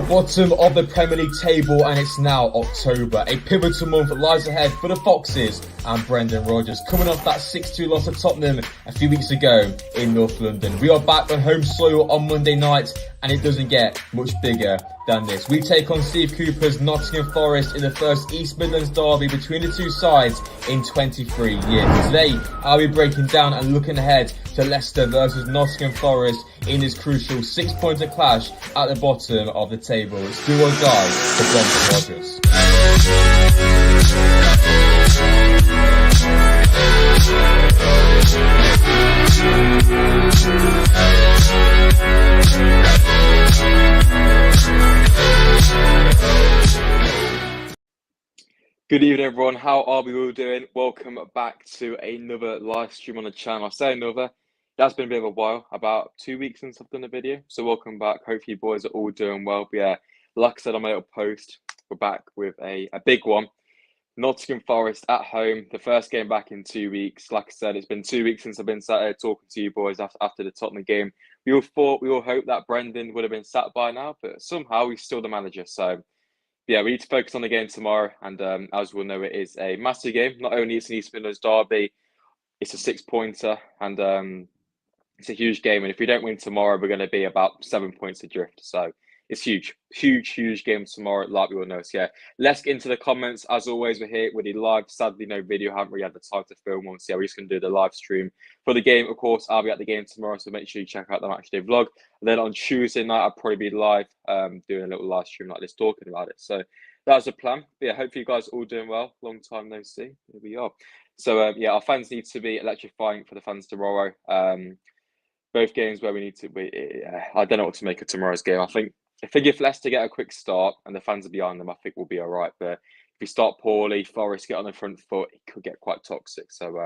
bottom of the Premier League table, and it's now October. A pivotal month lies ahead for the Foxes and Brendan Rodgers, coming off that 6-2 loss to Tottenham a few weeks ago in North London. We are back on home soil on Monday night, and it doesn't get much bigger than this. We take on Steve Cooper's Nottingham Forest in the first East Midlands derby between the two sides in 23 years. Today, I'll be breaking down and looking ahead to Leicester versus Nottingham Forest in this crucial 6-pointer clash at the bottom of the table. It's do or die for Brendan Rodgers. Good evening, everyone. How are we all doing? Welcome back to another live stream on the channel. I say another, it has been a bit of a while, about 2 weeks since I've done a video. So welcome back. Hopefully you boys are all doing well. But yeah, like I said on my little post, we're back with a big one. Nottingham Forest at home, the first game back in 2 weeks. Like I said, it's been 2 weeks since I've been sat here talking to you boys after the Tottenham game. We all hoped that Brendan would have been sat by now, but somehow he's still the manager. So yeah, we need to focus on the game tomorrow, and as we'll know, it is a massive game. Not only is it an East Midlands derby, it's a 6-pointer, and it's a huge game. And if we don't win tomorrow, we're going to be about 7 points adrift. So it's huge game tomorrow, like we all know. So yeah, let's get into the comments. As always, we're here with the live. Sadly, no video. Haven't really had the time to film one. So yeah, we're just going to do the live stream for the game. Of course, I'll be at the game tomorrow, so make sure you check out the matchday vlog. And then on Tuesday night, I'll probably be live, doing a little live stream like this, talking about it. So that's the plan. But yeah, hopefully you guys are all doing well. Long time no see. Here we are. So yeah, our fans need to be electrifying for the fans tomorrow. Both games where we need to be. I don't know what to make of tomorrow's game. I think if Leicester get a quick start and the fans are behind them, I think we'll be all right. But if we start poorly, Forest get on the front foot, it could get quite toxic. So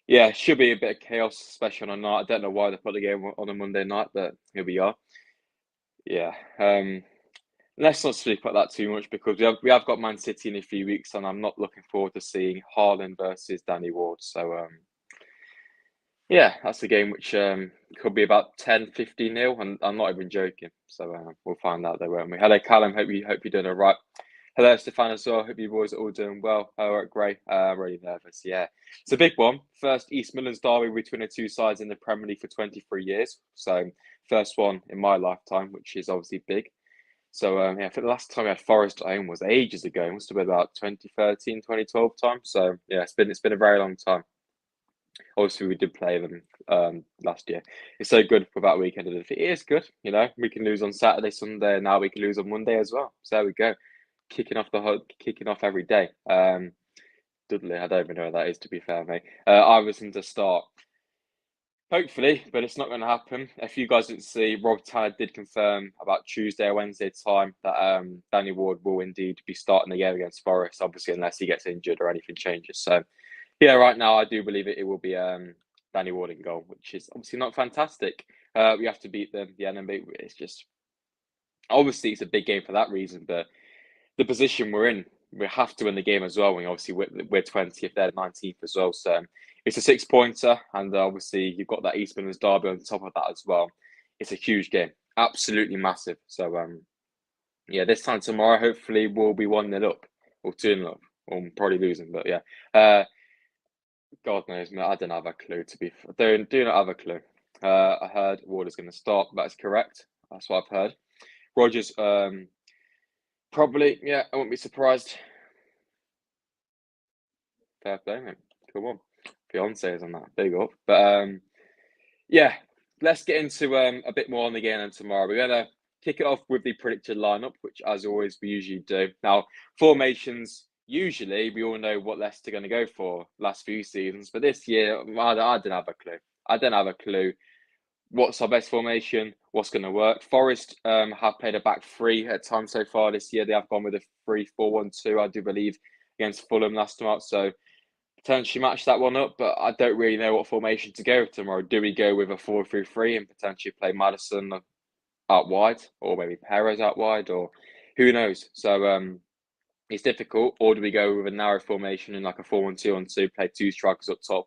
yeah, should be a bit of chaos, especially on a night. I don't know why they put the game on a Monday night, but here we are. Yeah. Let's not speak about that too much, because we have got Man City in a few weeks, and I'm not looking forward to seeing Haaland versus Danny Ward. So yeah, that's a game which could be about 10-15-0, and I'm not even joking. So we'll find out there, won't we? Hello, Callum. Hope you're doing all right. Hello, Stefan as well. Hope you boys are all doing well. Great. Really nervous. Yeah, it's a big one. First East Midlands derby between the two sides in the Premier League for 23 years. So first one in my lifetime, which is obviously big. So yeah, I think the last time we had Forest at home was ages ago. It must have been about 2013, 2012 time. So yeah, it's been a very long time. Obviously, we did play them last year. It's so good for that weekend of defeat. It is good, you know. We can lose on Saturday, Sunday, and now we can lose on Monday as well. So there we go, kicking off every day. Dudley, I don't even know what that is, to be fair, mate. Iverson to start, hopefully, but it's not going to happen. If you guys didn't see, Rob Tanner did confirm about Tuesday or Wednesday time that Danny Ward will indeed be starting the game against Forest, obviously, unless he gets injured or anything changes. So yeah, right now I do believe it will be Danny Ward in goal, which is obviously not fantastic. We have to beat them, the enemy. It's just, obviously it's a big game for that reason, but the position we're in, we have to win the game as well. And obviously we're 20th, they're 19th as well. So it's a 6-pointer, and obviously you've got that East Midlands derby on top of that as well. It's a huge game, absolutely massive. So yeah, this time tomorrow, hopefully we'll be 1-0 up or 2-0 up, or probably losing, but yeah. God knows, mate. I don't have a clue, to be fair. Do not have a clue. I heard Ward is going to start. That is correct. That's what I've heard. Rodgers, probably, yeah, I wouldn't be surprised. Fair play, mate. Come on. Fiance is on that. Big up. But yeah, let's get into a bit more on the game tomorrow. We're going to kick it off with the predicted lineup, which, as always, we usually do. Now, formations. Usually, we all know what Leicester are going to go for last few seasons, but this year, I don't have a clue. I don't have a clue what's our best formation, what's going to work. Forest have played a back three at times so far this year. They have gone with a 3-4-1-2, I do believe, against Fulham last time out. So potentially match that one up, but I don't really know what formation to go with tomorrow. Do we go with a 4-3-3 and potentially play Maddison out wide, or maybe Perez out wide, or who knows? So it's difficult. Or do we go with a narrow formation and like a 4-1-2-1-2, play two strikers up top?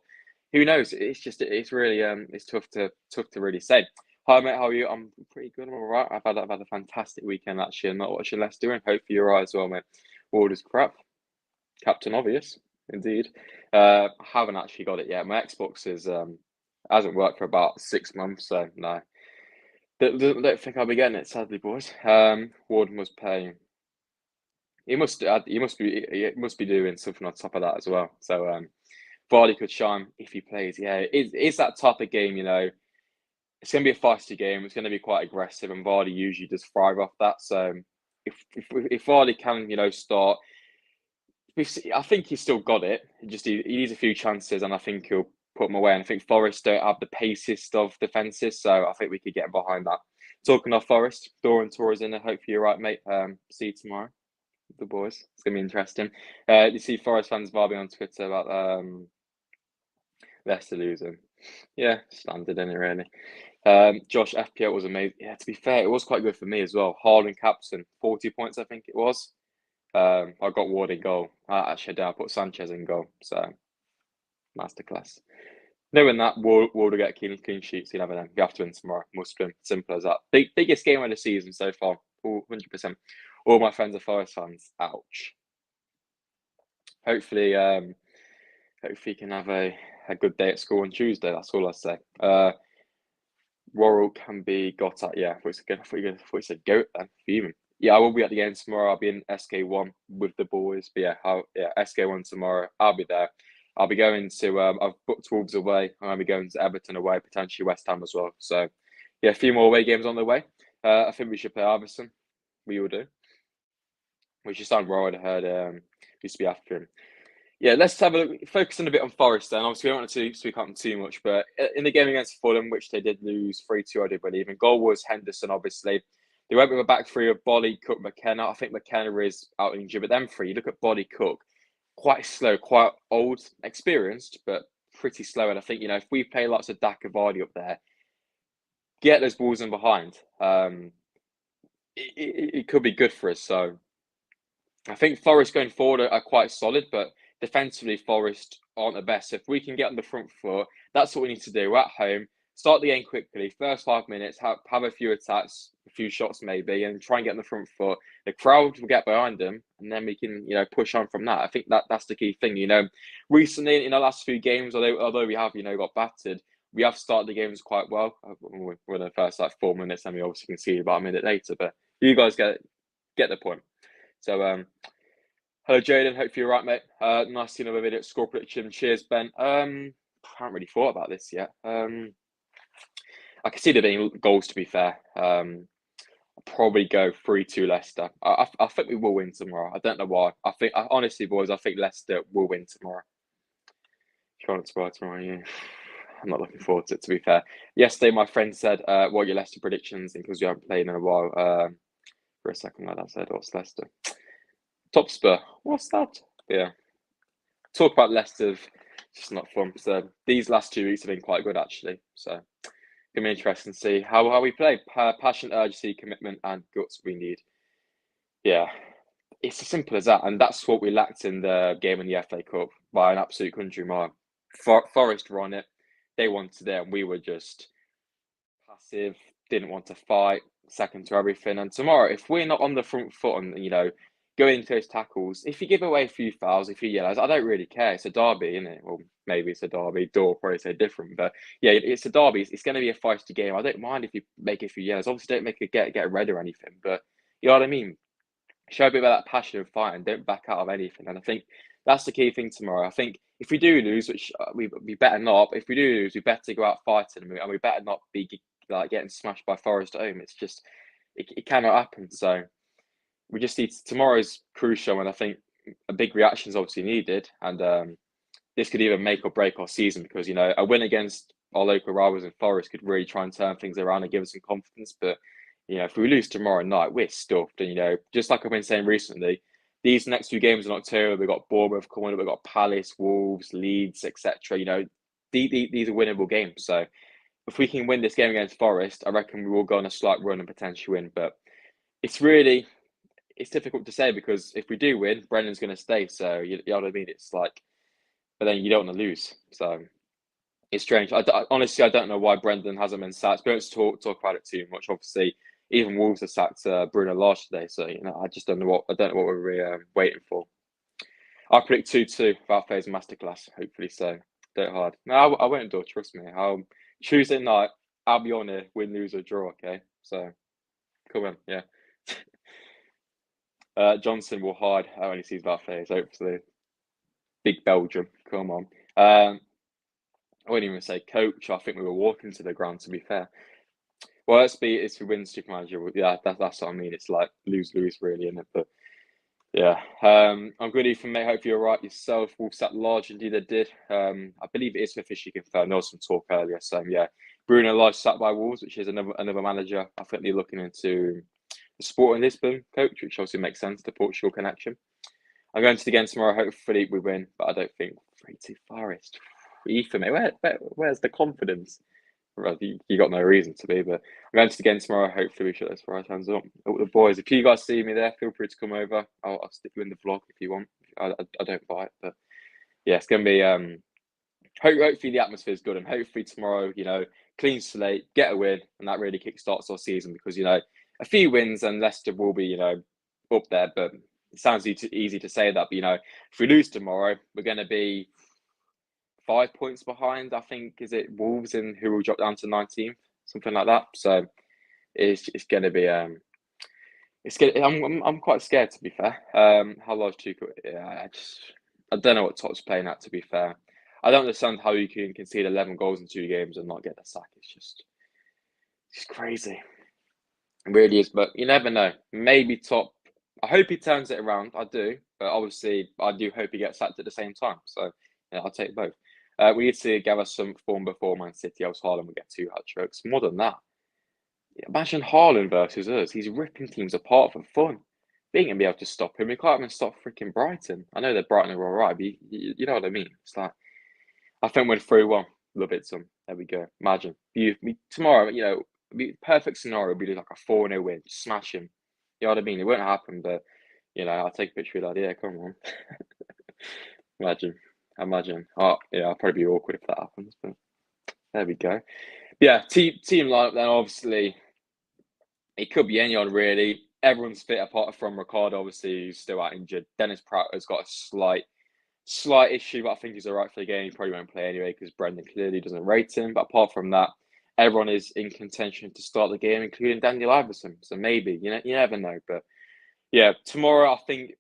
Who knows? It's really it's tough to really say. Hi mate, how are you? I'm pretty good. I'm all right. I've had a fantastic weekend actually. I'm not watching Leicester doing. Hopefully you're all right as well, mate. Ward crap. Captain obvious, indeed. I haven't actually got it yet. My Xbox is hasn't worked for about 6 months, so no. Don't think I'll be getting it, sadly, boys. Ward must pay. He must be doing something on top of that as well. So Vardy could shine if he plays. Yeah, it's that type of game, it's going to be a feisty game. It's going to be quite aggressive, and Vardy usually does thrive off that. So if Vardy can, start, I think he's still got it. He needs a few chances, and I think he'll put them away. And I think Forest don't have the paciest of defences, so I think we could get behind that. Talking of Forest, Doran Torres in there. Hopefully you're right, mate. See you tomorrow, with the boys. It's going to be interesting. You see Forest fans vibing on Twitter about Leicester losing. Yeah, standard in it really. Josh FPL was amazing. Yeah, to be fair, it was quite good for me as well. Haaland captain, 40 points, I think it was. I got Ward in goal. Actually, I put Sanchez in goal. So, masterclass. Knowing that, Ward will get clean sheets. You never know. You have to win tomorrow. Must win. Simple as that. Biggest game of the season so far. 100%. All my friends are Forest fans. Ouch. Hopefully, you can have a good day at school on Tuesday. That's all I say. Worrell can be got at. Yeah, I thought you said goat then. Fuming. Yeah, I will be at the game tomorrow. I'll be in SK1 with the boys. But yeah, SK1 tomorrow. I'll be there. I'll be going to. I've booked Wolves away. I'll be going to Everton away, potentially West Ham as well. So yeah, a few more away games on the way. I think we should play Iverson. We will do. Which is something Roy had heard. Used to be after him. Yeah, let's have a look. Focusing a bit on Forest then. Obviously, we don't want to speak on too much, but in the game against Fulham, which they did lose 3-2, I do believe, and goal was Henderson, obviously. They went with a back three of Bolly, Cook, McKenna. I think McKenna is out injured, but them three, you look at Bolly, Cook, quite slow, quite old, experienced, but pretty slow. And I think, if we play lots of Daka Vardy up there, get those balls in behind, it could be good for us. So I think Forest going forward are quite solid, but defensively, Forest aren't the best. So if we can get on the front foot, that's what we need to do. We're at home, start the game quickly, first 5 minutes, have a few attacks, a few shots maybe, and try and get on the front foot. The crowd will get behind them, and then we can, push on from that. I think that's the key thing. Recently in the last few games, although we have, got battered, we have started the games quite well. We're in the first 4 minutes, and we obviously can see about a minute later. But you guys get the point. So, hello, Jaden. Hope you're right, mate. Nice to see another video. Score prediction. Cheers, Ben. I haven't really thought about this yet. I can see there being goals, to be fair. I'll probably go 3-2 Leicester. I think we will win tomorrow. I don't know why. Honestly, boys, I think Leicester will win tomorrow. Trying to buy tomorrow, yeah. I'm not looking forward to it, to be fair. Yesterday, my friend said, what are your Leicester predictions? Because we haven't played in a while. For a second, like that said, what's Leicester? Top Spur. What's that? Yeah. Talk about Leicester, just not fun. So these last 2 weeks have been quite good, actually. So it's going to be interesting to see how we play. Passion, urgency, commitment, and guts we need. Yeah. It's as simple as that. And that's what we lacked in the game in the FA Cup by an absolute country mile. Forest were on it. They wanted it, and we were just passive, didn't want to fight, second to everything. And tomorrow, if we're not on the front foot and, going into those tackles, if you give away a few fouls, a few yellows, I don't really care. It's a derby, isn't it? Well, maybe it's a derby. Door probably say different, but yeah, it's a derby. It's going to be a feisty game. I don't mind if you make a few yellows. Obviously, don't make it get a red or anything, but you know what I mean? Show a bit about that passion and fight and don't back out of anything. And I think that's the key thing tomorrow. I think if we do lose, which we better not, but if we do lose, we better go out fighting and we better not be like getting smashed by Forest at home. It's just, it cannot happen. So we just need, tomorrow's crucial, and I think a big reaction is obviously needed. And this could either make or break our season because, a win against our local rivals in Forest could really try and turn things around and give us some confidence. But, if we lose tomorrow night, we're stuffed. And, just like I've been saying recently, these next few games in October, we've got Bournemouth coming up, we've got Palace, Wolves, Leeds, etc. These are winnable games. So if we can win this game against Forest, I reckon we will go on a slight run and potentially win. But it's difficult to say because if we do win, Brennan's going to stay. So you know what I mean? It's like, but then you don't want to lose. So It's strange. Honestly, I don't know why Brendan hasn't been sacked. We don't talk about it too much. Obviously, even Wolves have sacked Bruno Lage today, so I just don't know what we're waiting for. I predict 2-2 without phase masterclass. Hopefully, so don't hard. No, I won't do it. Trust me. Tuesday night, I'll be on here, win, lose or draw. Okay, so come on, yeah. Johnson will hide when he sees that phase. Hopefully, big Belgium. Come on. I wouldn't even say coach. I think we were walking to the ground. To be fair. Well, let's be. If we win Super Manager, yeah, that's what I mean. It's like lose really, isn't it? But yeah, I'm good, Ethan, mate. Hope you're all right yourself. Wolves sat large, indeed they did. I believe it is officially confirmed. There was some talk earlier, so yeah, Bruno Lage sat by Wolves, which is another manager. I think they're looking into the Sporting Lisbon coach, which obviously makes sense. The Portugal connection. I'm going to the game tomorrow. Hopefully we win, but I don't think 3-2 Forest. Ethan, mate, where's the confidence? Well, you got no reason to be, but I'm going to the game tomorrow. Hopefully, we shut those Forest hands up. The boys, if you guys see me there, feel free to come over. I'll stick you in the vlog if you want. I don't bite, but yeah, it's going to be. Hopefully, the atmosphere is good, and hopefully tomorrow, clean slate, get a win, and that really kickstarts our season because a few wins and Leicester will be up there. But it sounds easy to say that, but if we lose tomorrow, we're going to be 5 points behind. I think is it Wolves and who will drop down to 19th, something like that. So it's going to be I'm quite scared, to be fair. How large Tuchel? Yeah, I don't know what Tot's playing at, to be fair. I don't understand how you can concede 11 goals in 2 games and not get a sack. It's just crazy. It really is, but you never know. Maybe Top. I hope he turns it around. I do, but obviously I do hope he gets sacked at the same time. So yeah, I'll take both. We need to gather some form before Man City, else Haaland will get 2 hat-tricks. More than that, imagine Haaland versus us. He's ripping teams apart for fun. We ain't gonna be able to stop him. We can't even stop freaking Brighton. I know that Brighton are all right, but you know what I mean. It's like I think we're 3-1. Love it, some. There we go. Imagine tomorrow. Be perfect scenario. Would be like a 4-0 win. Smash him. You know what I mean? It won't happen, but I'll take a picture of that. Yeah, come on. Imagine. Oh, yeah, I'll probably be awkward if that happens, but there we go. Yeah, team lineup then obviously it could be anyone really. Everyone's fit apart from Ricardo, obviously, who's still out injured. Dennis Pratt has got a slight issue, but I think he's all right for the game. He probably won't play anyway because Brendan clearly doesn't rate him. But apart from that, everyone is in contention to start the game, including Daniel Iverson. So maybe you never know. But yeah, tomorrow I think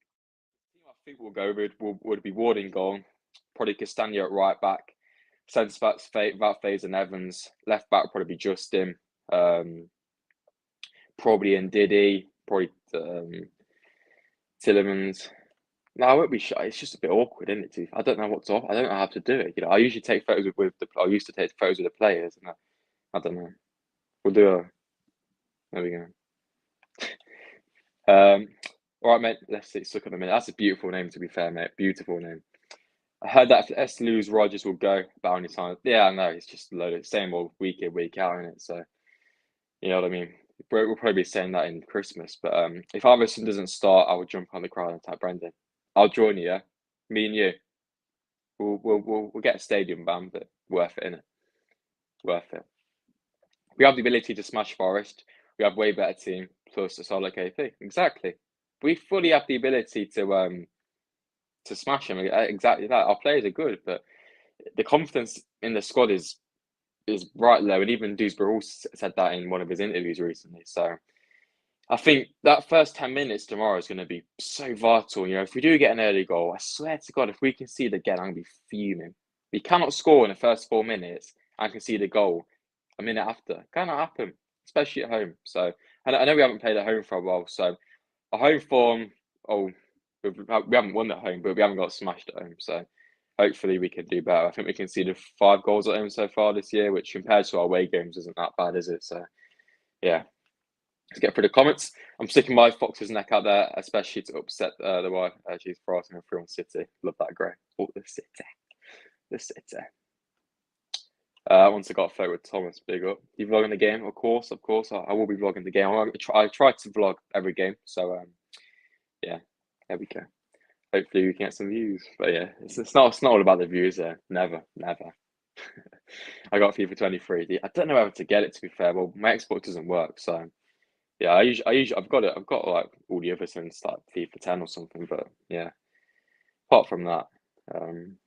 we'll go with would be Ward in goal, probably Castagna at right back, centre backs without Faze and Evans, left back probably be Justin, probably Ndidi, probably Tillemans. No, I won't be shy. It's just a bit awkward, isn't it? I don't know what to. I don't know how to do it. I usually take photos I used to take photos with the players, and I don't know. We'll do a. There we go. All right, mate. Let's look at the minute. That's a beautiful name, to be fair, mate. Beautiful name. I heard that if S lose, Rodgers will go about any time. Yeah, I know. It's just loaded. Same old week in, week out, isn't it? So, you know what I mean? We'll probably be saying that in Christmas. But if Iverson doesn't start, I will jump on the crowd and tap Brendan. I'll join you, yeah? Me and you. We'll get a stadium ban, but worth it, innit? Worth it. We have the ability to smash Forest. We have way better team, plus a solid KP. Exactly. We fully have the ability to smash them. Exactly that. Our players are good, but the confidence in the squad is right low. And even Dewsbury said that in one of his interviews recently. So I think that first 10 minutes tomorrow is going to be so vital. If we do get an early goal, I swear to God, if we concede again, I'm going to be fuming. We cannot score in the first 4 minutes and concede a goal a minute after. Cannot happen, especially at home. So, and I know we haven't played at home for a while. So, our home form, we haven't won at home, but we haven't got smashed at home. So, hopefully we can do better. I think we conceded 5 goals at home so far this year, which compared to our away games isn't that bad, is it? So, yeah. Let's get through the comments. I'm sticking my Fox's neck out there, especially to upset the wife. She's for Arsenal and 3-1 City. Love that, Grey. Oh, the City. The City. Once I got a photo with Thomas, big up. You vlogging the game? Of course. I will be vlogging the game. I try to vlog every game. So, yeah, there we go. Hopefully we can get some views. But yeah, it's not all about the views there. Never. I got FIFA 23. I don't know how to get it, to be fair. Well, my Xbox doesn't work, so yeah. I've got it. I've got like all the other since like FIFA 10 or something. But yeah, apart from that, um,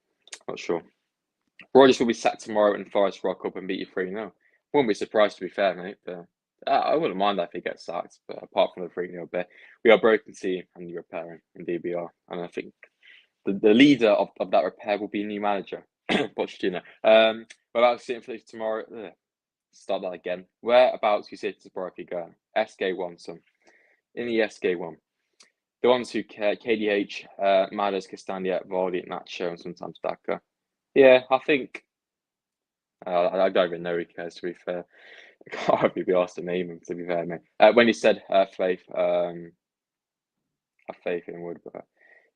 not sure. Rodgers will be sacked tomorrow and Forest rock up and beat you 3-0. Wouldn't be surprised, to be fair, mate. But I wouldn't mind that if he gets sacked. But apart from the 3-0 bit, we are a broken team and you're repairing. Indeed, we are. And I think the leader of that repair will be a new manager, Pochettino. Whereabouts sitting for tomorrow? Start that again. Whereabouts you sit tomorrow if you go? SK1, son. In the SK1. The ones who care, KDH, Madders, Castagna, Vardy, Nacho, and sometimes Daka. Yeah, I think. I don't even know who cares, to be fair. I can't hardly be asked to name him, to be fair, mate. When you said Faith, have faith in Wood, but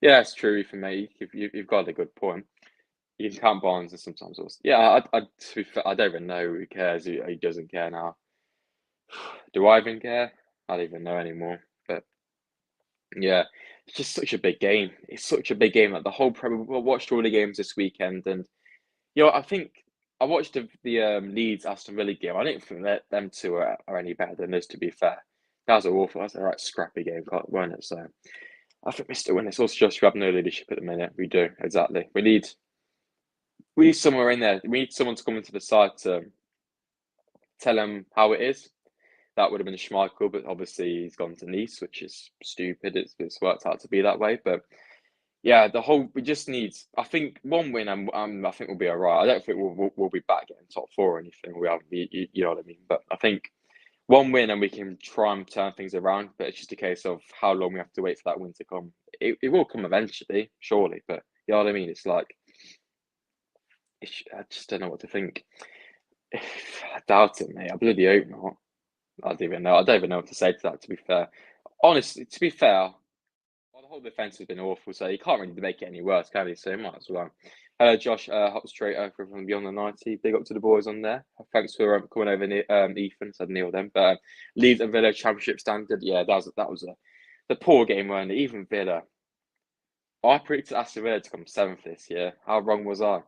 yeah, it's true for me. You've got a good point. You can count Barnes and sometimes also. Yeah, to be fair, I don't even know who cares, who doesn't care now. Do I even care? I don't even know anymore. But yeah, it's just such a big game. It's such a big game. Like the whole Premier, we watched all the games this weekend, and I think I watched the Leeds Aston Villa game. I didn't think that them two are any better than us. To be fair, that was awful. That's a right scrappy game, weren't it? So I think we still win. It's also just we have no leadership at the minute. We do exactly. We need someone in there. We need someone to come into the side to tell them how it is. That would have been Schmeichel, but obviously he's gone to Nice, which is stupid. It's worked out to be that way, but yeah, we just need. I think one win, and I think we'll be all right. I don't think we'll be back getting top four or anything. We have, you know what I mean. But I think one win, and we can try and turn things around. But it's just a case of how long we have to wait for that win to come. It will come eventually, surely. But you know what I mean. It's like I just don't know what to think. I doubt it, mate. I bloody hope not. I don't even know. I don't even know what to say to that. To be fair, honestly, to be fair. Well, the whole defence has been awful, so you can't really make it any worse, can you? So you might as well. Hello, Josh, hop straight over from Beyond the 90. Big up to the boys on there. Thanks for coming over, Ethan. Said Neil then. But Leeds and Villa Championship standard. Yeah, that was the poor game, weren't it? Even Villa. I predicted Aston Villa to come seventh this year. How wrong was I?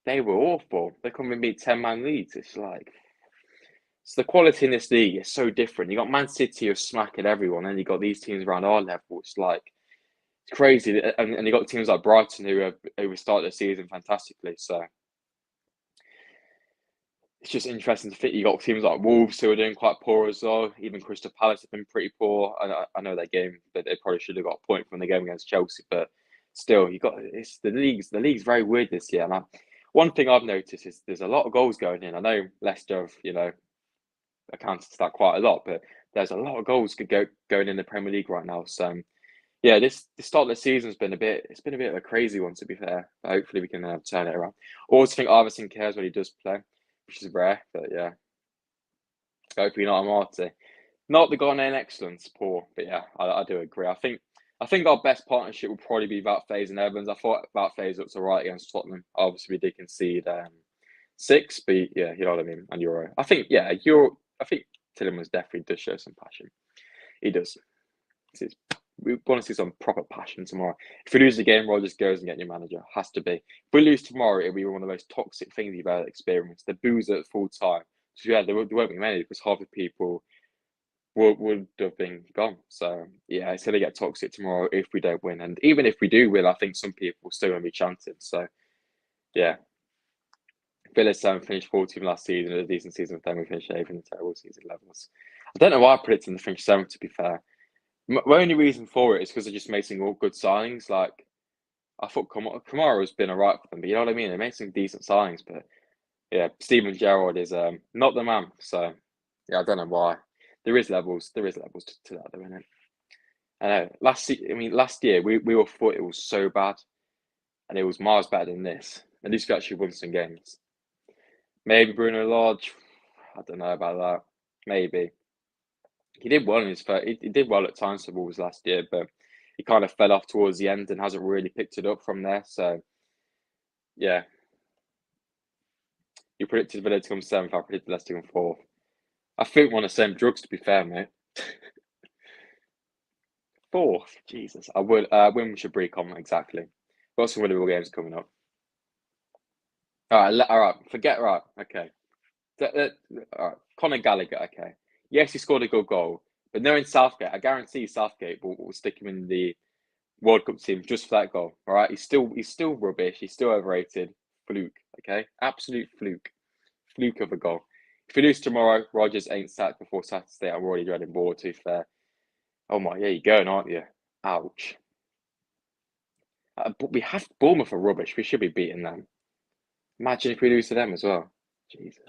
They were awful. They couldn't even beat 10-man leads. It's like. So the quality in this league is so different. You got Man City who's smacking everyone, and you got these teams around our level. It's like. It's crazy, and you got teams like Brighton who started the season fantastically. So it's just interesting to think. You got teams like Wolves who are doing quite poor as well. Even Crystal Palace have been pretty poor. I know their game, but they probably should have got a point from the game against Chelsea. But still, it's the league's very weird this year. And one thing I've noticed is there's a lot of goals going in. I know Leicester have accounted to that quite a lot, but there's a lot of goals going in the Premier League right now. So. Yeah, the start of the season's been it's been a bit of a crazy one, to be fair. But hopefully we can turn it around. I always think Iverson cares when he does play, which is rare, but yeah. Hopefully not Amati. Not the Ghanaian excellence, poor, but yeah, I do agree. I think our best partnership will probably be Wout Faes and Evans. I thought Wout Faes looked alright against Tottenham. Obviously we did concede 6, but yeah, you know what I mean. And Euro. I think Tielemans definitely does show some passion. He does. We want to see some proper passion tomorrow. If we lose the game, Rodgers goes and get your manager. Has to be. If we lose tomorrow, it'll be one of the most toxic things you've ever experienced. The boos at full time. So yeah, there won't be many because half the people would have been gone. So yeah, it's going to get toxic tomorrow if we don't win. And even if we do win, I think some people still going to be chanting. So yeah, Villa 7 finished 14th last season, a decent season. Then we finished 8th in the terrible season levels. I don't know why I predicted them to finish 7th, to be fair. My only reason for it is because they're just making all good signings. Like, I thought Kamara's been alright for them, but you know what I mean? They made some decent signings, but yeah, Steven Gerrard is not the man. So yeah, I don't know why. There is levels to that, though, isn't it? I know. Last year we all thought it was so bad, and it was miles better than this. At least we actually won some games. Maybe Bruno Lodge. I don't know about that. Maybe. He did well in his first. He did well at times for Wolves last year, but he kind of fell off towards the end and hasn't really picked it up from there. So, yeah, you predicted Villa to come 7th. I predicted Leicester to come 4th. I think we're on the same drugs, to be fair, mate. 4th, Jesus. I would win should break on exactly. Got some winnable games coming up. All right. Forget. Right. Okay. All right. Conor Gallagher. Okay. Yes, he scored a good goal, but knowing Southgate, I guarantee Southgate will stick him in the World Cup team just for that goal. All right. He's still rubbish. He's still overrated. Fluke. Okay. Absolute fluke. Fluke of a goal. If we lose tomorrow, Rodgers ain't sacked before Saturday. I'm already dreading board. To be fair. Oh my, yeah, you're going, aren't you? Ouch. But we have Bournemouth are rubbish. We should be beating them. Imagine if we lose to them as well. Jesus.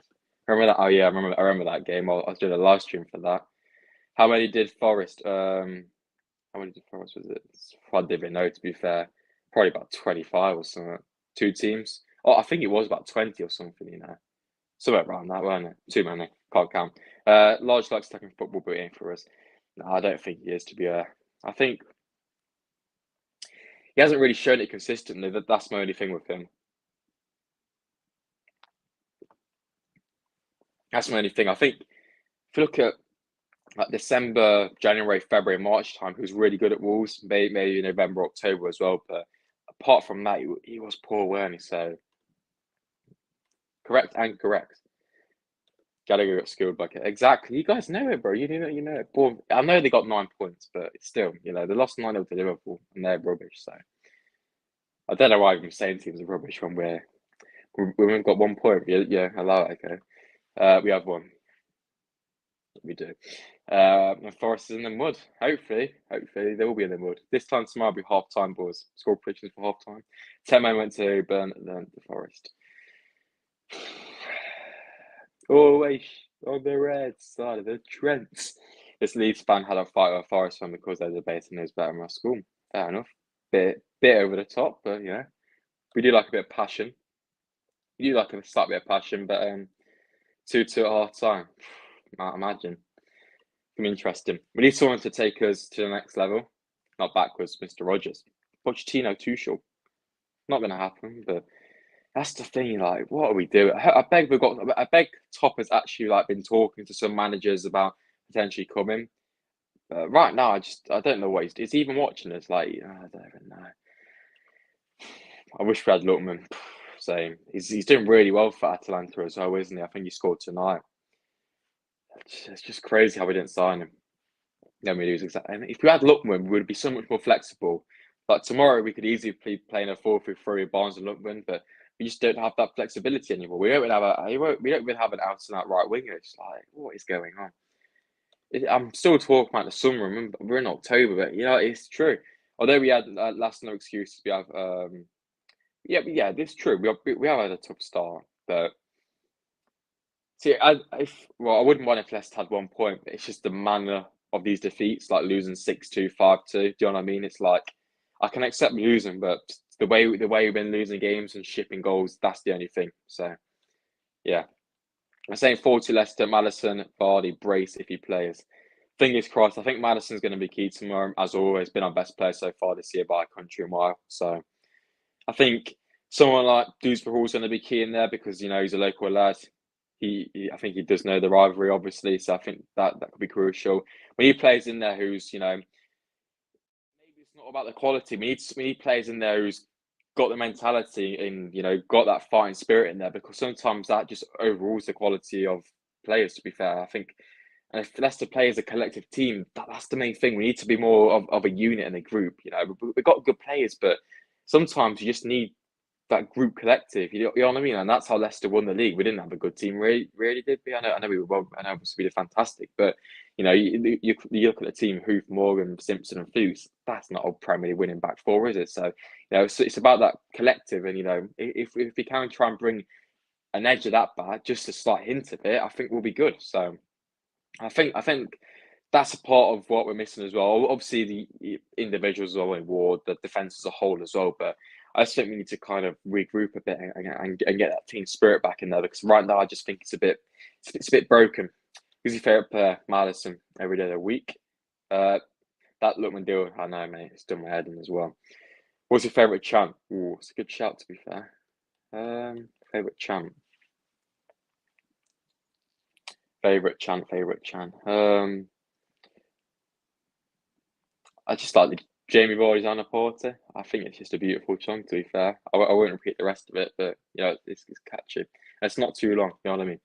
Remember that? Oh yeah, I remember that game. I was doing a live stream for that. How many did Forest? How many did Forest was it? I didn't even know. To be fair, probably about 25 or something. Two teams. Oh, I think it was about 20 or something. Somewhere around that, weren't it? Too many. Can't count. Large likes taking football, but in for us. No, I don't think he is. To be I think he hasn't really shown it consistently. That's my only thing with him. That's my only thing. I think if you look at like December, January, February, March time, he was really good at Wolves. Maybe November, October as well. But apart from that, he was poor, weren't he? So correct and correct. Gallagher got skilled like it. Exactly. You guys know it, bro. You know it. I know they got 9 points, but still, they lost 9-0 to Liverpool and they're rubbish. So I don't know why I'm saying teams are rubbish when we've got 1 point. Yeah, allow it. Okay. We have one. We do. And Forest is in the mud. Hopefully they will be in the mud. This time tomorrow will be half time, boys. Score predictions for half time. 10 men went to Burn, then the Forest. Always on the red side of the Trent. This Leeds fan had a fight with a Forest fan because they're debating who's better in our school. Fair enough. Bit over the top, but we do like a bit of passion. We do like a slight bit of passion, but 2-2 at half time. Can't imagine. Be interesting. We need someone to take us to the next level, not backwards, Mr. Rodgers. Pochettino, Tuchel. Not going to happen, but that's the thing. Like, what are we doing? I beg Top has actually been talking to some managers about potentially coming. But right now, I don't know what he's even watching us. Like, I don't even know. I wish we had Lookman. Same. He's doing really well for Atalanta as well, isn't he? I think he scored tonight. It's just crazy how we didn't sign him. Then we lose exactly. And if we had Lookman, we would be so much more flexible. Like tomorrow, we could easily play in a 4-3-3 with Barnes and Lookman, but we just don't have that flexibility anymore. We don't even have an out and out right winger. It's like, what is going on? I'm still talking about the summer. Remember, we're in October, but it's true. Although we had last no excuses, we have yeah, this is true. We have had a tough start, but see, I wouldn't mind if Leicester had 1 point, but it's just the manner of these defeats, like losing 6-2, 5-2. Do you know what I mean? It's like I can accept losing, but the way we've been losing games and shipping goals, that's the only thing. So yeah, I'm saying 4-2 Leicester. Maddison, Vardy, brace if he plays. Fingers crossed. I think Maddison's going to be key tomorrow. As always, been our best player so far this year by a country mile. So I think someone like Dewsbury is going to be key in there because he's a local lad. I think he does know the rivalry, obviously. So I think that could be crucial. When he plays in there, who's maybe it's not about the quality. We need players in there who's got the mentality and got that fighting spirit in there because sometimes that just overrules the quality of players. To be fair, I think. And if Leicester play as a collective team, that's the main thing. We need to be more of a unit and a group. We've got good players, but sometimes you just need that group collective. You know what I mean? And that's how Leicester won the league. We didn't have a good team, really did we? I know we were well, and obviously we did fantastic. But you look at the team: Hoof, Morgan, Simpson, and Foose. That's not a Premier League winning back four, is it? So it's about that collective. And if we can try and bring an edge of that back, just a slight hint of it, I think we'll be good. So. I think that's a part of what we're missing as well. Obviously, the individuals as well in Ward, the defence as a whole as well. But I just think we need to kind of regroup a bit and get that team spirit back in there because right now I just think it's a bit broken. Who's your favourite player? Maddison every day of the week. That Lookman deal, I know, mate. It's done my head in as well. What's your favourite chant? Ooh, it's a good shout to be fair. Favourite chant. Favorite chant. I just like Jamie Vardy's Anna Porter. I think it's just a beautiful song, to be fair. I won't repeat the rest of it, but it's catchy. And it's not too long, you know what I mean?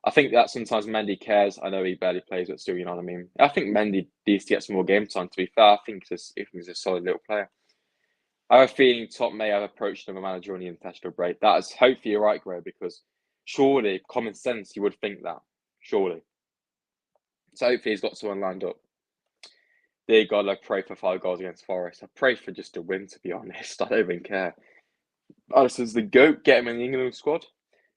I think that sometimes Mendy cares. I know he barely plays, but still, you know what I mean? I think Mendy needs to get some more game time, to be fair. I think he's a solid little player. I have a feeling Top may have approached another manager on the international break. That is hopefully you're right, Gray, because surely, common sense, you would think that. Surely. So hopefully he's got someone lined up. Dear God, I pray for 5 goals against Forest. I pray for just a win, to be honest. I don't even care. Alisson's the GOAT. Get him in the England squad.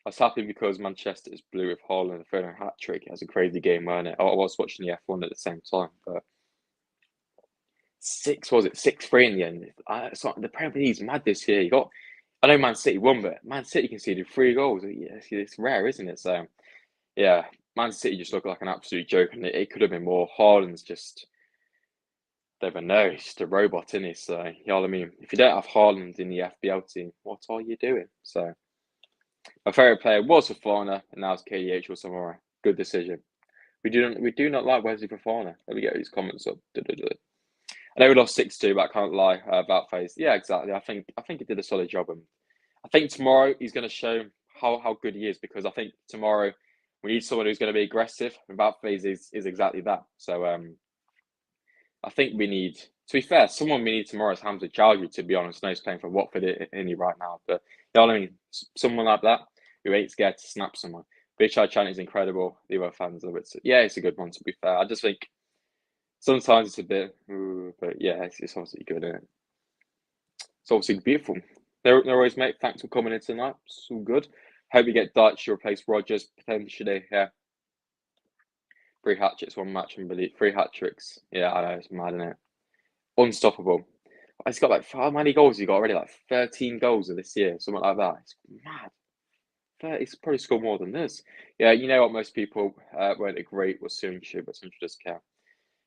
I was happy because Manchester's blue with Haaland and a hat trick. It was a crazy game, wasn't it? I was watching the F1 at the same time, but 6-3 in the end. The Premier League's mad this year. I know Man City won, but Man City conceded 3 goals. Yeah, it's rare, isn't it? So, yeah, Man City just looked like an absolute joke, and it could have been more. Haaland's just, never know, he's just a robot, isn't he? So, you know what I mean? If you don't have Haaland in the FBL team, what are you doing? So, my favourite player was Fofana, and now it's KDH or Samora. Good decision. We do not like Wesley Fofana. Let me get these comments up. I know we lost 6-2, but I can't lie about FaZe. Yeah, exactly. I think he did a solid job, and I think tomorrow he's going to show how good he is, because I think tomorrow we need someone who's going to be aggressive. And about FaZe is exactly that. So I think we need, to be fair, someone we need tomorrow is Hamza Chowdhury, to be honest. I know he's playing for Watford right now, but you know what I mean? Someone like that who ain't scared to snap someone. Bichai Chan is incredible. The other fans love it. So, yeah, it's a good one, to be fair. I just think sometimes it's a bit, but yeah, it's obviously good, isn't it? It's obviously beautiful. No worries, mate. Thanks for coming in tonight. It's all good. Hope you get Dutch to replace Rodgers potentially. Yeah. 3 hat-tricks, 1 match, and 3 hat-tricks. Yeah, I know, it's mad, isn't it? Unstoppable. He's got like, how many goals he got already? Like 13 goals of this year, something like that. It's mad. He's probably scored more than this. Yeah, you know what? Most people weren't great with Sunchu, but Sunchu does care.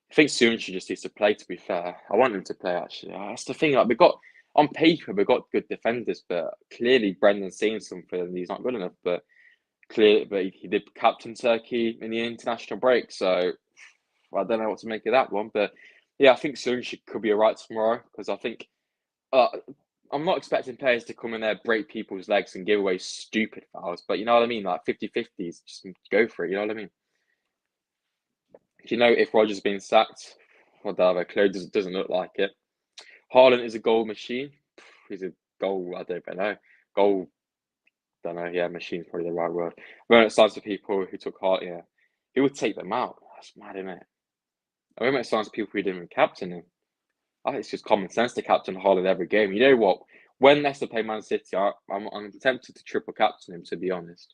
I think Sunchu just needs to play, to be fair. I want him to play, actually. That's the thing. Like, on paper, we've got good defenders, but clearly Brendan's seen something and he's not good enough. But he did captain Turkey in the international break, so I don't know what to make of that one. But yeah, I think Sunchu could be alright tomorrow, because I think I'm not expecting players to come in there, break people's legs and give away stupid fouls, but you know what I mean? Like 50-50s, just go for it, you know what I mean? Do you know if Rodgers being sacked? I don't have a clue, doesn't look like it. Haaland is a goal machine. He's a goal, I don't know. Goal, don't know, yeah, machine's probably the right word. When it signs to people who took heart, yeah, he would take them out. That's mad, isn't it? I remember it signs to people who didn't even captain him. I think it's just common sense to captain Haaland every game. You know what? When Leicester play Man City, I'm tempted to triple captain him, to be honest.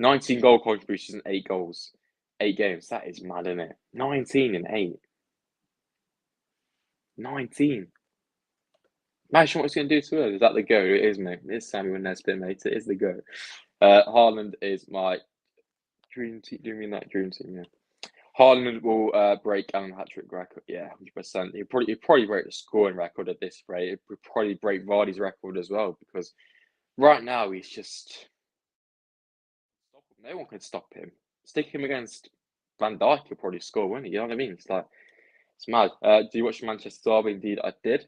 19 goal contributions and 8 goals. 8 games. That is mad, isn't it? 19 and 8. 19. Imagine what he's going to do to us. Is that the go? It is, mate. It is Samuel Nesbitt, mate. It is the go. Haaland is my dream team. Do you mean that dream team? Yeah. Haaland will break Alan hat-trick record. Yeah, 100%. He'll probably break the scoring record at this rate. He'll probably break Vardy's record as well, because right now he's just, no one can stop him. Stick him against Van Dijk, he'll probably score, won't he? You know what I mean? It's like, it's mad. Do you watch Manchester Derby? Indeed, I did.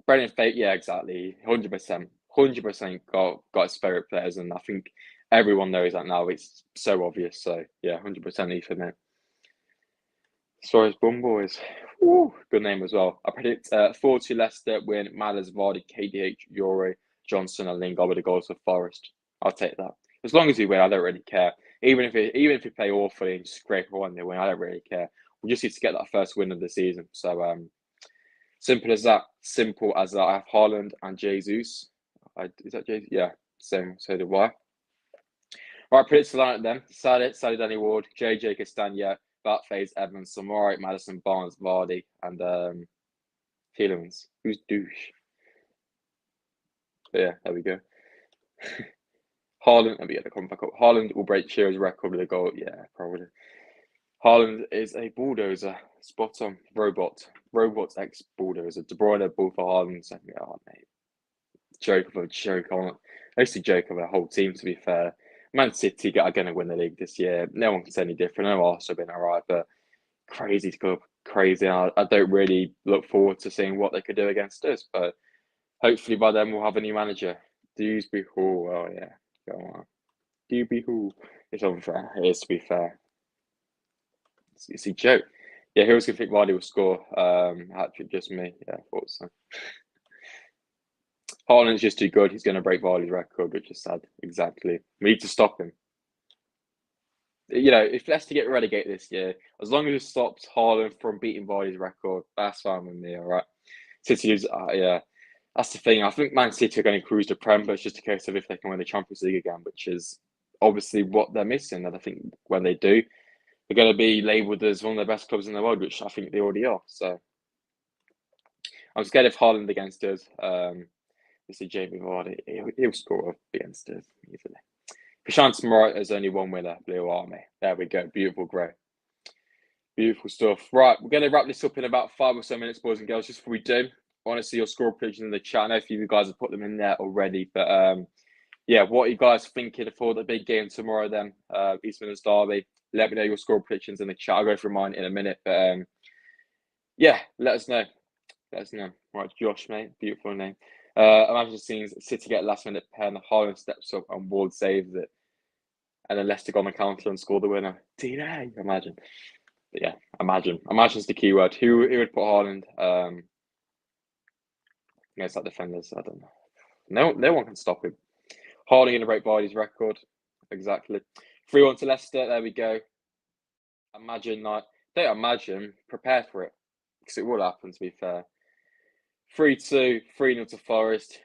Brendan Fate, yeah, exactly. 100%. 100% got his favourite players, and I think everyone knows that now. It's so obvious. So, yeah, 100% Ethan, mate. Suarez Bum Boys. Woo, good name as well. I predict 4-2 Leicester win. Madders, Vardy, KDH, Yuri, Johnson, and Lingard with the goals for Forest. I'll take that. As long as we win, I don't really care. Even if we play awfully and scrape a 1-0 win, I don't really care. We just need to get that first win of the season. So simple as that. Simple as that. I have Haaland and Jesus. Is that Jesus? Yeah, same. So do I. Right, predict the lineup then. Salah, Danny Ward, JJ Castagna, FaZe, Evans, Samari, Madison, Barnes, Vardy, and Tielemans. Who's douche? But yeah, there we go. Haaland, let me get the comment back up. Haaland will break Shearer's record with a goal. Yeah, probably. Haaland is a bulldozer. Spot on. Robot X bulldozer. De Bruyne ball for Haaland. So, yeah, mate. Joke of a joke. I used to joke of a whole team, to be fair. Man City are going to win the league this year. No one can say any different. No, Arsenal have been alright, but crazy club, crazy. I don't really look forward to seeing what they could do against us, but hopefully by then we'll have a new manager. Dewsbury Hall, oh yeah, go on. Dewsbury Hall. It's unfair. It is, to be fair. It's a joke. Yeah, who was going to think Vardy will score? Hat-trick, just me. Yeah, I thought so. Haaland's just too good. He's going to break Vardy's record, which is sad. Exactly. We need to stop him. You know, if Leicester get relegated this year, as long as it stops Haaland from beating Vardy's record, that's fine with me, all right? City is, yeah, that's the thing. I think Man City are going to cruise the Prem, but it's just a case of if they can win the Champions League again, which is obviously what they're missing. And I think when they do, they're going to be labelled as one of the best clubs in the world, which I think they already are. So I'm scared of Haaland against us. Mr. Jamie Vardy, he'll score against us easily. Prashant Morata is only one winner, Blue Army. There we go. Beautiful grey. Beautiful stuff. Right, we're going to wrap this up in about 5 or so minutes, boys and girls. Just before we do, I want to see your score predictions in the chat. I know a few of you guys have put them in there already, but yeah, what are you guys thinking for the big game tomorrow then? East Midlands Derby. Let me know your score predictions in the chat. I'll go through mine in a minute, but yeah, let us know. Let us know. Right, Josh, mate. Beautiful name. Imagine seeing City get last minute pen, Haaland steps up and Ward saves it. And then Leicester go on the counter and score the winner. DNA, imagine. But yeah, imagine. Imagine's the key word. Who would put Haaland against that defenders? I don't know. No one can stop him. Haaland going to break Vardy's record. Exactly. 3-1 to Leicester. There we go. Imagine like don't imagine. Prepare for it because it will happen. To be fair. 3-2, 3-0 to Forest.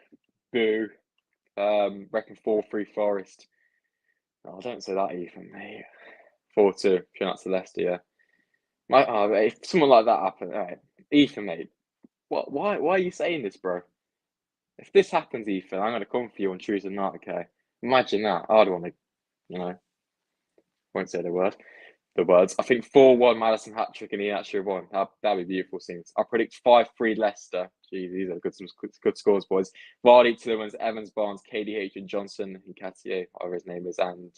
Boo. Reckon 4-3 Forest. Oh, don't say that even, mate. 4-2. Shout out to Leicester, yeah. If someone like that happened, all right. Ethan, mate. What? Why are you saying this, bro? If this happens, Ethan, I'm gonna come for you on Tuesday night. Okay. Imagine that. I'd want to, you know. Won't say the word. The words. I think 4-1 Madison hat trick and he actually won. That'd be beautiful scenes. I predict 5-3 Leicester. Jeez, these are good scores, boys. Vardy, Tillmans, Evans, Barnes, KDH, and Johnson, and Cattier, whatever his name is, and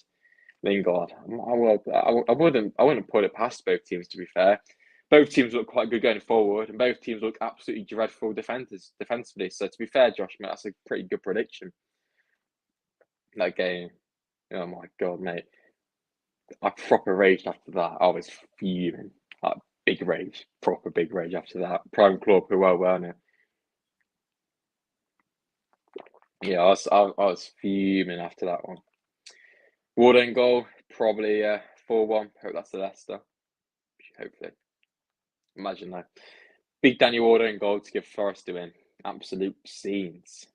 Lingard. I wouldn't put it past both teams, to be fair. Both teams look quite good going forward, and both teams look absolutely dreadful defensively. So to be fair, Josh, mate, that's a pretty good prediction. That game. Oh my god, mate. I proper raged after that. I was fuming. Like big rage. Proper big rage after that. Prime club who well, weren't it? Yeah, I was fuming after that one. Warden goal, probably 4-1. Hope that's the Leicester. Hopefully. Imagine that. Big Danny Warden goal to give Forest a win. Absolute scenes.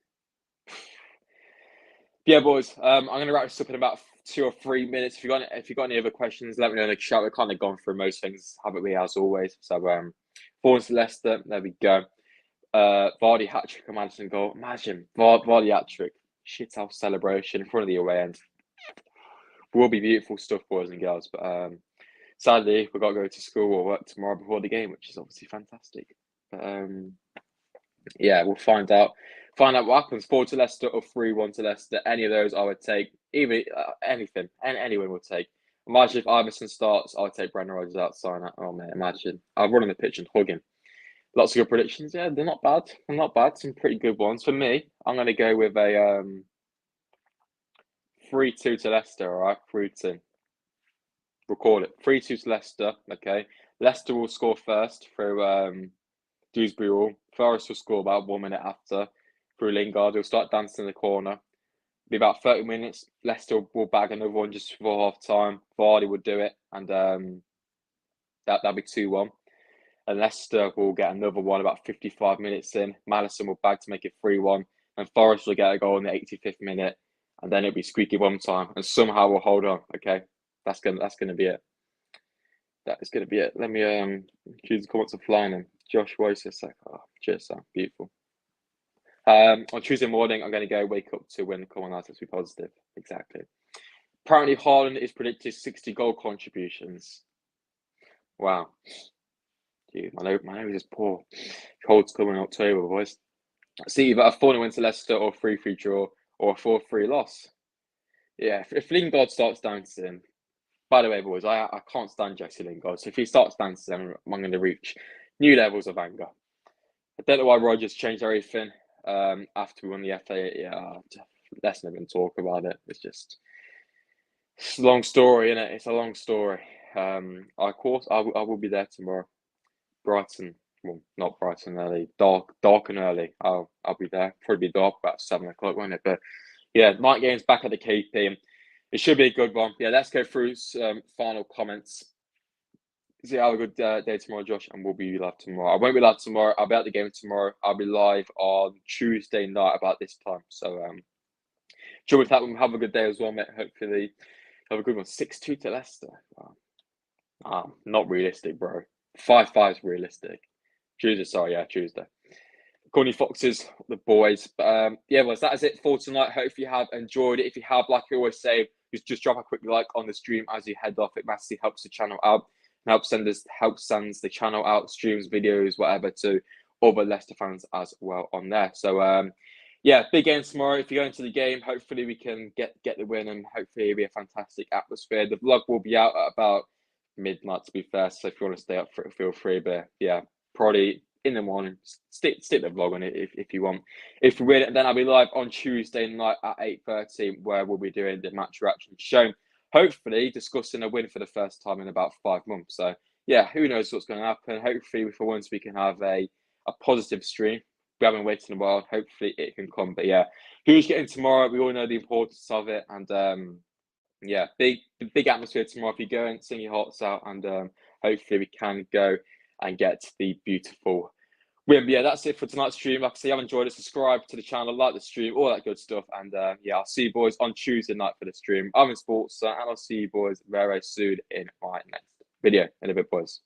Yeah, boys. I'm going to wrap this up in about 2 or 3 minutes. If you got any other questions, let me know in the chat. We've kind of gone through most things, haven't we, as always? So, 4-1 to Leicester. There we go. Vardy hat trick and Madison goal. Imagine Vardy hat trick. Shithouse celebration in front of the away end. Will be beautiful stuff, boys and girls. But sadly, we've got to go to school or work tomorrow before the game, which is obviously fantastic. But yeah, we'll find out what happens. 4 to Leicester or 3-1 to Leicester. Any of those I would take. Even anything. Anyone would take. Imagine if Iverson starts, I would take Brendan Rodgers out, sign out. Oh man, imagine. I'll run on the pitch and hug him. Lots of good predictions. Yeah, they're not bad. They're not bad. Some pretty good ones. For me, I'm going to go with a 3-2 to Leicester, all right? 3-2. Record it. 3-2 to Leicester, okay? Leicester will score first through Dewsbury Hall. Forest will score about 1 minute after through Lingard. He'll start dancing in the corner. Be about 30 minutes. Leicester will bag another one just before half time. Vardy would do it, and that'll be 2-1. And Leicester will get another one about 55 minutes in. Madison will bag to make it 3-1. And Forest will get a goal in the 85th minute. And then it'll be squeaky one time. And somehow we'll hold on. Okay. That's gonna be it. That is gonna be it. Let me choose the comments of flying in. Josh Weiss is like, oh, cheers, Sam. Beautiful. On Tuesday morning, I'm gonna go wake up to win. Come on, let's be positive. Exactly. Apparently Haaland is predicted 60 goal contributions. Wow. Dude, my nose is poor. Cold's coming in October, boys. See either a 4-0 win to Leicester or 3-3 draw or a 4-3 loss. Yeah, if Lingard starts dancing, By the way, boys, I can't stand Jesse Lingard. So if he starts dancing, I'm going to reach new levels of anger. I don't know why Rodgers changed everything after we won the FA. Yeah, let's not even talk about it. It's a long story, isn't it? It's a long story. Of course, I will be there tomorrow. Brighton, well, not Brighton early, dark and early. I'll be there. Probably be dark about 7 o'clock, won't it? But yeah, night games back at the KP. It should be a good one. Yeah, let's go through some final comments. So have a good day tomorrow, Josh, and we'll be live tomorrow. I won't be live tomorrow. I'll be at the game tomorrow. I'll be live on Tuesday night about this time. So, sure with that one, have a good day as well, mate. Hopefully, have a good one. 6-2 to Leicester. Wow. Not realistic, bro. 5-5 is realistic. Tuesday. Corny Foxes, the boys. But yeah, well, that is it for tonight. Hope you have enjoyed it. If you have, like I always say, just drop a quick like on the stream as you head off. It massively helps the channel out and helps sends the channel out, streams, videos, whatever, to other Leicester fans as well on there. So yeah, big game tomorrow. If you go into the game, hopefully we can get the win, and hopefully it'll be a fantastic atmosphere. The vlog will be out at about midnight, to be fair. So if you want to stay up for it, feel free. But yeah, probably in the morning, stick the vlog on it if you want. If you win it, then I'll be live on Tuesday night at 8:30, where we'll be doing the match reaction show. Hopefully discussing a win for the first time in about 5 months. So yeah, who knows what's going to happen. Hopefully for once we can have a positive stream. We haven't waited a while. Hopefully it can come. But yeah, who's getting tomorrow? We all know the importance of it. And yeah, big atmosphere tomorrow. If you go and sing your hearts out, and hopefully we can go and get the beautiful win. But yeah, that's it for tonight's stream. Like I say, if you have enjoyed it, subscribe to the channel, like the stream, all that good stuff. And yeah, I'll see you boys on Tuesday night for the stream. I'm in Sportsa, and I'll see you boys very soon in my next video. In a bit, boys.